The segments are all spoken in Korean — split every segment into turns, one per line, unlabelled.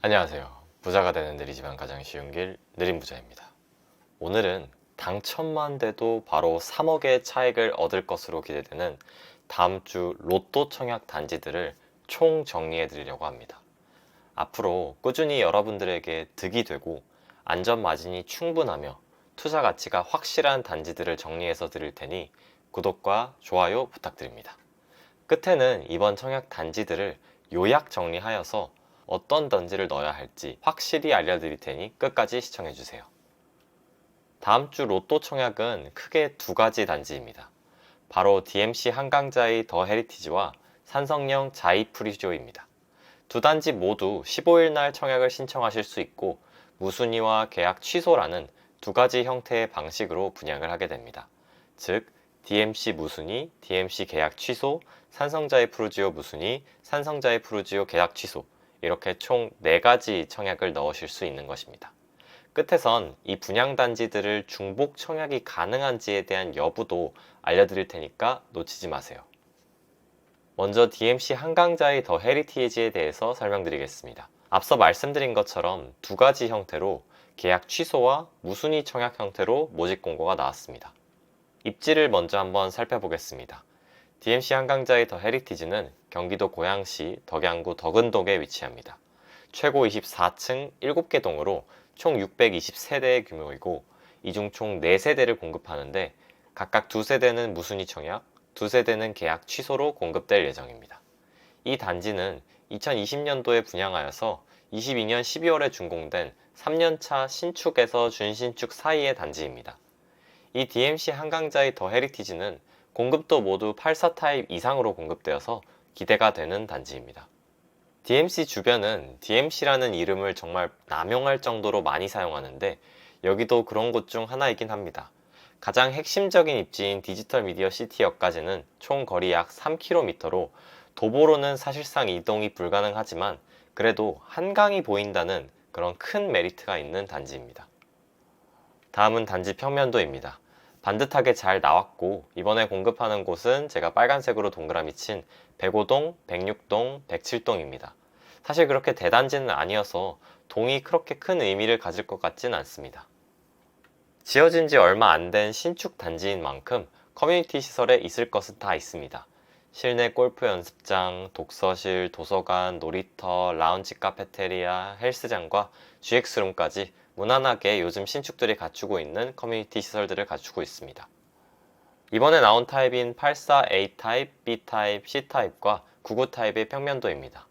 안녕하세요. 부자가 되는 느리지만 가장 쉬운 길 느림부자입니다. 오늘은 당첨만 돼도 바로 3억의 차익을 얻을 것으로 기대되는 다음 주 로또 청약 단지들을 총 정리해 드리려고 합니다. 앞으로 꾸준히 여러분들에게 득이 되고 안전 마진이 충분하며 투자 가치가 확실한 단지들을 정리해서 드릴 테니 구독과 좋아요 부탁드립니다. 끝에는 이번 청약 단지들을 요약 정리하여서 어떤 단지를 넣어야 할지 확실히 알려드릴 테니 끝까지 시청해주세요. 다음 주 로또 청약은 크게 두 가지 단지입니다. 바로 DMC 한강자이 더 헤리티지와 산성령 자이 프리조입니다. 두 단지 모두 15일 날 청약을 신청하실 수 있고 무순위와 계약 취소라는 두 가지 형태의 방식으로 분양을 하게 됩니다. 즉 DMC 무순위, DMC 계약 취소, 산성자이 프루지오 무순위, 산성자이 프루지오 계약 취소 이렇게 총 4가지 청약을 넣으실 수 있는 것입니다. 끝에선 이 분양단지들을 중복 청약이 가능한지에 대한 여부도 알려드릴 테니까 놓치지 마세요. 먼저 DMC 한강자이 더 헤리티지에 대해서 설명드리겠습니다. 앞서 말씀드린 것처럼 두 가지 형태로 계약 취소와 무순위 청약 형태로 모집 공고가 나왔습니다. 입지를 먼저 한번 살펴보겠습니다. DMC 한강자이 더 헤리티지는 경기도 고양시 덕양구 덕은동에 위치합니다. 최고 24층 7개 동으로 총 620세대의 규모이고 이 중 총 4세대를 공급하는데 각각 2세대는 무순위 청약, 2세대는 계약 취소로 공급될 예정입니다. 이 단지는 2020년도에 분양하여서 22년 12월에 준공된 3년차 신축에서 준신축 사이의 단지입니다. 이 DMC 한강자이 더 헤리티지는 공급도 모두 84 타입 이상으로 공급되어서 기대가 되는 단지입니다. DMC 주변은 DMC라는 이름을 정말 남용할 정도로 많이 사용하는데 여기도 그런 곳 중 하나이긴 합니다. 가장 핵심적인 입지인 디지털 미디어 시티역까지는 총 거리 약 3km로 도보로는 사실상 이동이 불가능하지만 그래도 한강이 보인다는 그런 큰 메리트가 있는 단지입니다. 다음은 단지 평면도입니다. 반듯하게 잘 나왔고 이번에 공급하는 곳은 제가 빨간색으로 동그라미 친 105동, 106동, 107동입니다. 사실 그렇게 대단지는 아니어서 동이 그렇게 큰 의미를 가질 것 같진 않습니다. 지어진 지 얼마 안 된 신축 단지인 만큼 커뮤니티 시설에 있을 것은 다 있습니다. 실내 골프 연습장, 독서실, 도서관, 놀이터, 라운지 카페테리아, 헬스장과 GX룸까지 무난하게 요즘 신축들이 갖추고 있는 커뮤니티 시설들을 갖추고 있습니다. 이번에 나온 타입인 84A 타입, B 타입, C 타입과 99 타입의 평면도입니다.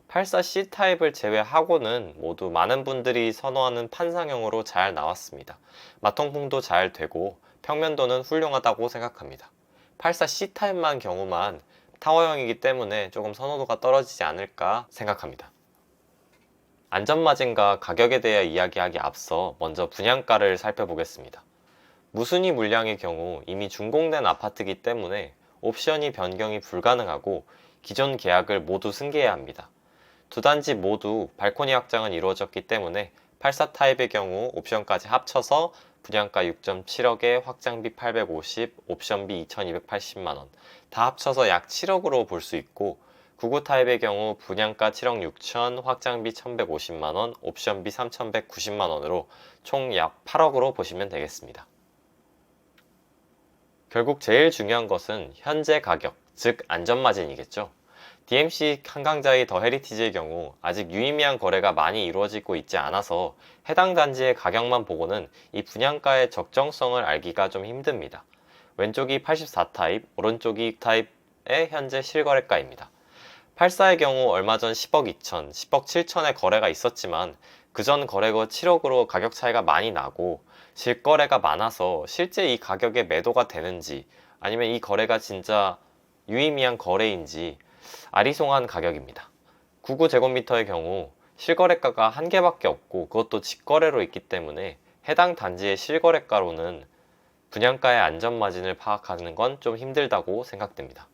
84C 타입을 제외하고는 모두 많은 분들이 선호하는 판상형으로 잘 나왔습니다. 마통풍도 잘 되고 평면도는 훌륭하다고 생각합니다. 84C 타입만 경우만 타워형이기 때문에 조금 선호도가 떨어지지 않을까 생각합니다. 안전마진과 가격에 대해 이야기하기 앞서 먼저 분양가를 살펴보겠습니다. 무순위 물량의 경우 이미 준공된 아파트이기 때문에 옵션이 변경이 불가능하고 기존 계약을 모두 승계해야 합니다. 두 단지 모두 발코니 확장은 이루어졌기 때문에 84 타입의 경우 옵션까지 합쳐서 분양가 6.7억에 확장비 850, 옵션비 2280만원 다 합쳐서 약 7억으로 볼 수 있고 99 타입의 경우 분양가 7억 6천, 확장비 1150만원, 옵션비 3190만원으로 총 약 8억으로 보시면 되겠습니다. 결국 제일 중요한 것은 현재 가격, 즉 안전마진이겠죠. DMC 한강자이 더 헤리티지의 경우 아직 유의미한 거래가 많이 이루어지고 있지 않아서 해당 단지의 가격만 보고는 이 분양가의 적정성을 알기가 좀 힘듭니다. 왼쪽이 84 타입, 오른쪽이 타입의 현재 실거래가입니다. 84의 경우 얼마 전 10억 2천, 10억 7천의 거래가 있었지만 그전 거래거 7억으로 가격 차이가 많이 나고 실거래가 많아서 실제 이 가격에 매도가 되는지 아니면 이 거래가 진짜 유의미한 거래인지 아리송한 가격입니다. 99제곱미터의 경우 실거래가가 한 개밖에 없고 그것도 직거래로 있기 때문에 해당 단지의 실거래가로는 분양가의 안전마진을 파악하는 건 좀 힘들다고 생각됩니다.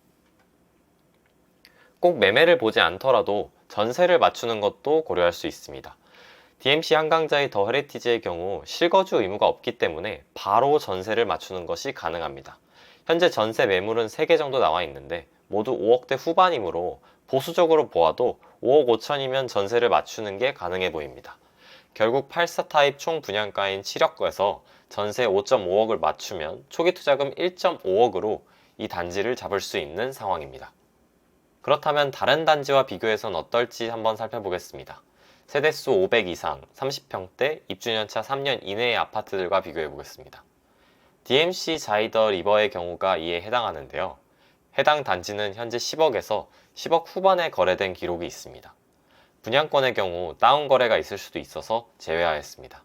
꼭 매매를 보지 않더라도 전세를 맞추는 것도 고려할 수 있습니다. DMC 한강자이 더 헤리티지의 경우 실거주 의무가 없기 때문에 바로 전세를 맞추는 것이 가능합니다. 현재 전세 매물은 3개 정도 나와 있는데 모두 5억대 후반이므로 보수적으로 보아도 5억 5천이면 전세를 맞추는 게 가능해 보입니다. 결국 84 타입 총 분양가인 7억에서 전세 5.5억을 맞추면 초기 투자금 1.5억으로 이 단지를 잡을 수 있는 상황입니다. 그렇다면 다른 단지와 비교해선 어떨지 한번 살펴보겠습니다. 세대수 500 이상, 30평대, 입주년차 3년 이내의 아파트들과 비교해 보겠습니다. DMC 자이더 리버의 경우가 이에 해당하는데요. 해당 단지는 현재 10억에서 10억 후반에 거래된 기록이 있습니다. 분양권의 경우 다운 거래가 있을 수도 있어서 제외하였습니다.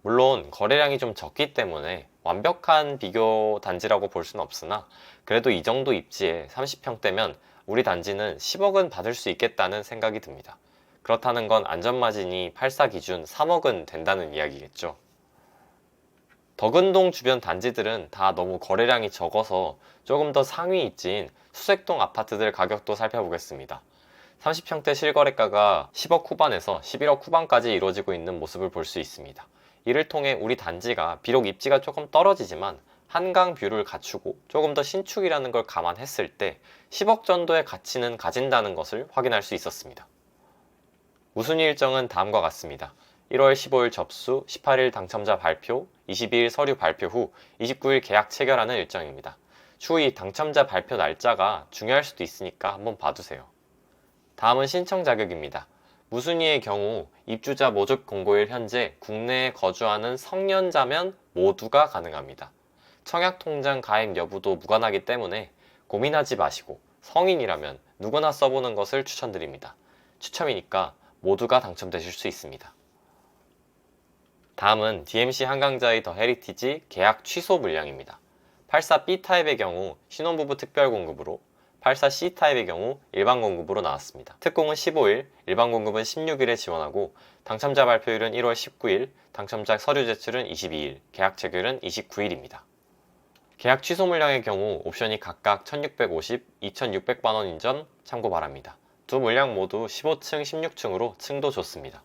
물론 거래량이 좀 적기 때문에 완벽한 비교 단지라고 볼 수는 없으나 그래도 이 정도 입지에 30평대면 우리 단지는 10억은 받을 수 있겠다는 생각이 듭니다. 그렇다는 건 안전마진이 84 기준 3억은 된다는 이야기겠죠. 덕은동 주변 단지들은 다 너무 거래량이 적어서 조금 더 상위 입지인 수색동 아파트들 가격도 살펴보겠습니다. 30평대 실거래가가 10억 후반에서 11억 후반까지 이루어지고 있는 모습을 볼 수 있습니다. 이를 통해 우리 단지가 비록 입지가 조금 떨어지지만 한강 뷰를 갖추고 조금 더 신축이라는 걸 감안했을 때 10억 정도의 가치는 가진다는 것을 확인할 수 있었습니다. 우순위 일정은 다음과 같습니다. 1월 15일 접수, 18일 당첨자 발표, 22일 서류 발표 후 29일 계약 체결하는 일정입니다. 추후 이 당첨자 발표 날짜가 중요할 수도 있으니까 한번 봐두세요. 다음은 신청 자격입니다. 무순위의 경우 입주자 모집 공고일 현재 국내에 거주하는 성년자면 모두가 가능합니다. 청약통장 가입 여부도 무관하기 때문에 고민하지 마시고 성인이라면 누구나 써보는 것을 추천드립니다. 추첨이니까 모두가 당첨되실 수 있습니다. 다음은 DMC 한강자이 더 헤리티지 계약 취소 물량입니다. 84B 타입의 경우 신혼부부 특별공급으로, 84C 타입의 경우 일반 공급으로 나왔습니다. 특공은 15일, 일반 공급은 16일에 지원하고 당첨자 발표일은 1월 19일, 당첨자 서류 제출은 22일, 계약 체결은 29일입니다. 계약 취소 물량의 경우 옵션이 각각 1650, 2600만원인 점 참고 바랍니다. 두 물량 모두 15층, 16층으로 층도 좋습니다.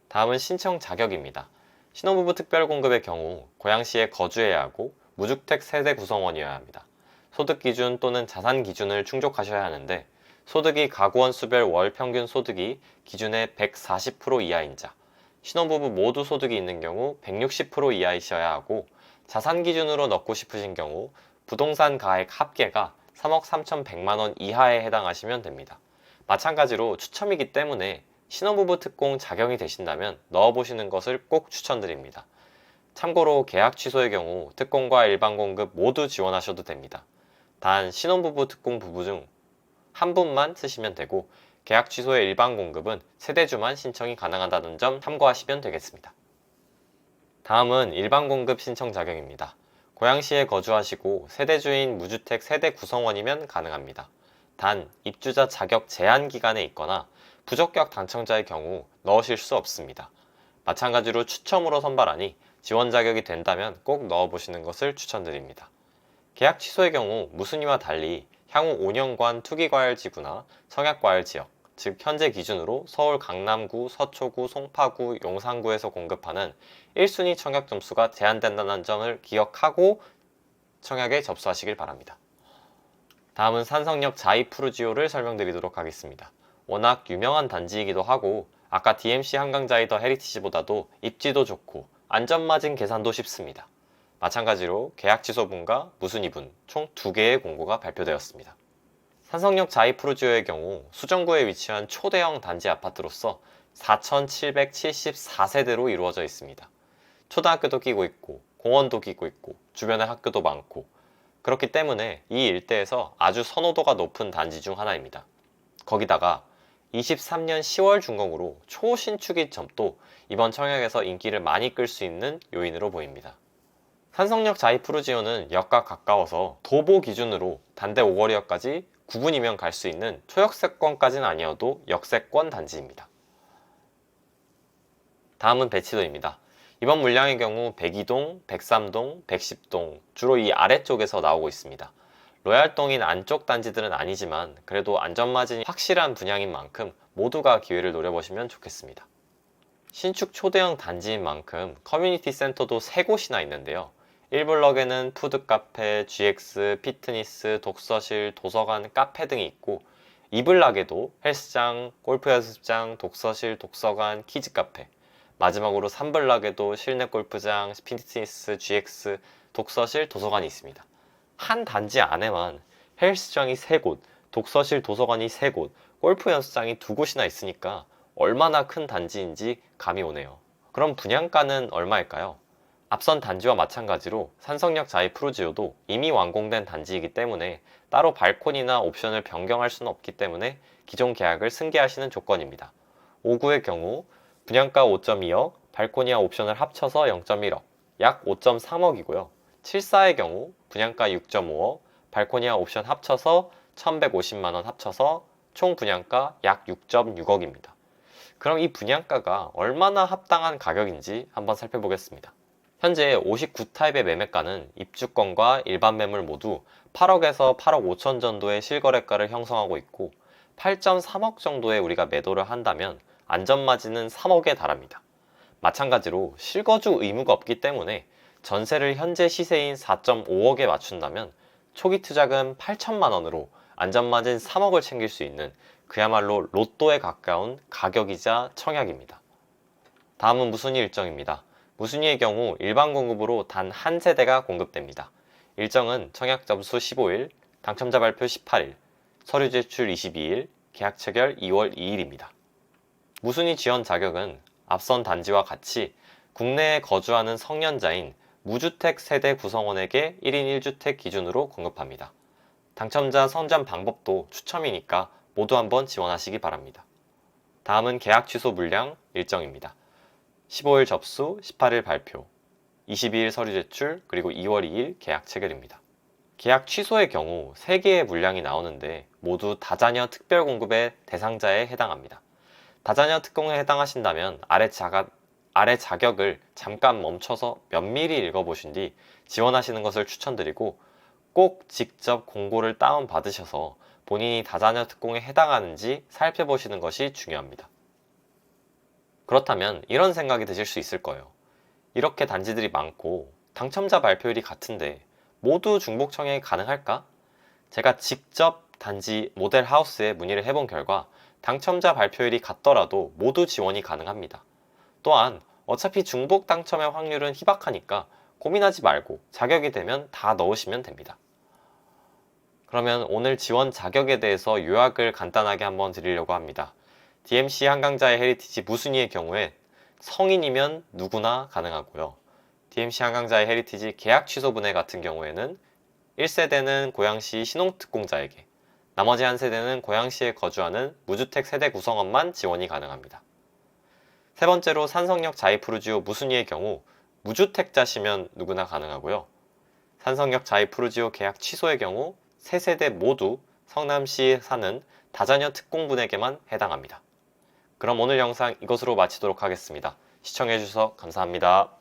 다음은 신청 자격입니다. 신혼부부 특별공급의 경우 고양시에 거주해야 하고 무주택 세대 구성원이어야 합니다. 소득 기준 또는 자산 기준을 충족하셔야 하는데 소득이 가구원 수별 월 평균 소득이 기준의 140% 이하인 자, 신혼부부 모두 소득이 있는 경우 160% 이하이셔야 하고 자산 기준으로 넣고 싶으신 경우 부동산 가액 합계가 3억 3,100만원 이하에 해당하시면 됩니다. 마찬가지로 추첨이기 때문에 신혼부부 특공 자격이 되신다면 넣어보시는 것을 꼭 추천드립니다. 참고로 계약 취소의 경우 특공과 일반 공급 모두 지원하셔도 됩니다. 단 신혼부부 특공 부부 중 한 분만 쓰시면 되고 계약 취소의 일반 공급은 세대주만 신청이 가능하다는 점 참고하시면 되겠습니다. 다음은 일반 공급 신청 자격입니다. 고양시에 거주하시고 세대주인 무주택 세대 구성원이면 가능합니다. 단 입주자 자격 제한 기간에 있거나 부적격 당첨자의 경우 넣으실 수 없습니다. 마찬가지로 추첨으로 선발하니 지원 자격이 된다면 꼭 넣어보시는 것을 추천드립니다. 계약 취소의 경우 무순위와 달리 향후 5년간 투기과열지구나 청약과열지역, 즉 현재 기준으로 서울 강남구, 서초구, 송파구, 용산구에서 공급하는 1순위 청약 점수가 제한된다는 점을 기억하고 청약에 접수하시길 바랍니다. 다음은 산성역 자이푸르지오를 설명드리도록 하겠습니다. 워낙 유명한 단지이기도 하고 아까 DMC 한강자이 더 헤리티지보다도 입지도 좋고 안전마진 계산도 쉽습니다. 마찬가지로 계약 취소분과 무순위분 총 2개의 공고가 발표되었습니다. 산성역 자이푸르지오의 경우 수정구에 위치한 초대형 단지 아파트로서 4,774세대로 이루어져 있습니다. 초등학교도 끼고 있고 공원도 끼고 있고 주변에 학교도 많고 그렇기 때문에 이 일대에서 아주 선호도가 높은 단지 중 하나입니다. 거기다가 23년 10월 준공으로 초신축인 점도 이번 청약에서 인기를 많이 끌 수 있는 요인으로 보입니다. 산성역 자이푸르지오는 역과 가까워서 도보 기준으로 단대 5거리역까지 9분이면 갈 수 있는 초역세권까지는 아니어도 역세권 단지입니다. 다음은 배치도입니다. 이번 물량의 경우 102동, 103동, 110동 주로 이 아래쪽에서 나오고 있습니다. 로얄동인 안쪽 단지들은 아니지만 그래도 안전마진이 확실한 분양인 만큼 모두가 기회를 노려보시면 좋겠습니다. 신축 초대형 단지인 만큼 커뮤니티 센터도 3곳이나 있는데요. 1블럭에는 푸드카페, GX, 피트니스, 독서실, 도서관, 카페 등이 있고 2블락에도 헬스장, 골프 연습장, 독서실, 독서관, 키즈카페, 마지막으로 3블락에도 실내 골프장, 피트니스, GX, 독서실, 도서관이 있습니다. 한 단지 안에만 헬스장이 3곳, 독서실, 도서관이 3곳, 골프 연습장이 2곳이나 있으니까 얼마나 큰 단지인지 감이 오네요. 그럼 분양가는 얼마일까요? 앞선 단지와 마찬가지로 산성역 자이 프루지오도 이미 완공된 단지이기 때문에 따로 발코니나 옵션을 변경할 수는 없기 때문에 기존 계약을 승계하시는 조건입니다. 5구의 경우 분양가 5.2억, 발코니와 옵션을 합쳐서 0.1억, 약 5.3억이고요. 74의 경우 분양가 6.5억, 발코니와 옵션 합쳐서 1,150만원 합쳐서 총 분양가 약 6.6억입니다. 그럼 이 분양가가 얼마나 합당한 가격인지 한번 살펴보겠습니다. 현재 59타입의 매매가는 입주권과 일반 매물 모두 8억에서 8억 5천 정도의 실거래가를 형성하고 있고 8.3억 정도에 우리가 매도를 한다면 안전마진은 3억에 달합니다. 마찬가지로 실거주 의무가 없기 때문에 전세를 현재 시세인 4.5억에 맞춘다면 초기 투자금 8천만 원으로 안전마진 3억을 챙길 수 있는 그야말로 로또에 가까운 가격이자 청약입니다. 다음은 무순위 일정입니다. 무순위의 경우 일반 공급으로 단 한 세대가 공급됩니다. 일정은 청약 접수 15일, 당첨자 발표 18일, 서류 제출 22일, 계약 체결 2월 2일입니다. 무순위 지원 자격은 앞선 단지와 같이 국내에 거주하는 성년자인 무주택 세대 구성원에게 1인 1주택 기준으로 공급합니다. 당첨자 선정 방법도 추첨이니까 모두 한번 지원하시기 바랍니다. 다음은 계약 취소 물량 일정입니다. 15일 접수, 18일 발표, 22일 서류 제출, 그리고 2월 2일 계약 체결입니다. 계약 취소의 경우 3개의 물량이 나오는데 모두 다자녀 특별 공급의 대상자에 해당합니다. 다자녀 특공에 해당하신다면 아래 자격을 잠깐 멈춰서 면밀히 읽어보신 뒤 지원하시는 것을 추천드리고 꼭 직접 공고를 다운받으셔서 본인이 다자녀 특공에 해당하는지 살펴보시는 것이 중요합니다. 그렇다면 이런 생각이 드실 수 있을 거예요. 이렇게 단지들이 많고 당첨자 발표일이 같은데 모두 중복 청약이 가능할까? 제가 직접 단지 모델 하우스에 문의를 해본 결과 당첨자 발표일이 같더라도 모두 지원이 가능합니다. 또한 어차피 중복 당첨의 확률은 희박하니까 고민하지 말고 자격이 되면 다 넣으시면 됩니다. 그러면 오늘 지원 자격에 대해서 요약을 간단하게 한번 드리려고 합니다. DMC 한강자의 헤리티지 무순위의 경우에 성인이면 누구나 가능하고요. DMC 한강자의 헤리티지 계약 취소 분해 같은 경우에는 1세대는 고양시 신혼특공자에게, 나머지 한 세대는 고양시에 거주하는 무주택 세대 구성원만 지원이 가능합니다. 세 번째로 산성역 자이푸르지오 무순위의 경우 무주택자시면 누구나 가능하고요. 산성역 자이푸르지오 계약 취소의 경우 3세대 모두 성남시에 사는 다자녀 특공분에게만 해당합니다. 그럼 오늘 영상 이것으로 마치도록 하겠습니다. 시청해주셔서 감사합니다.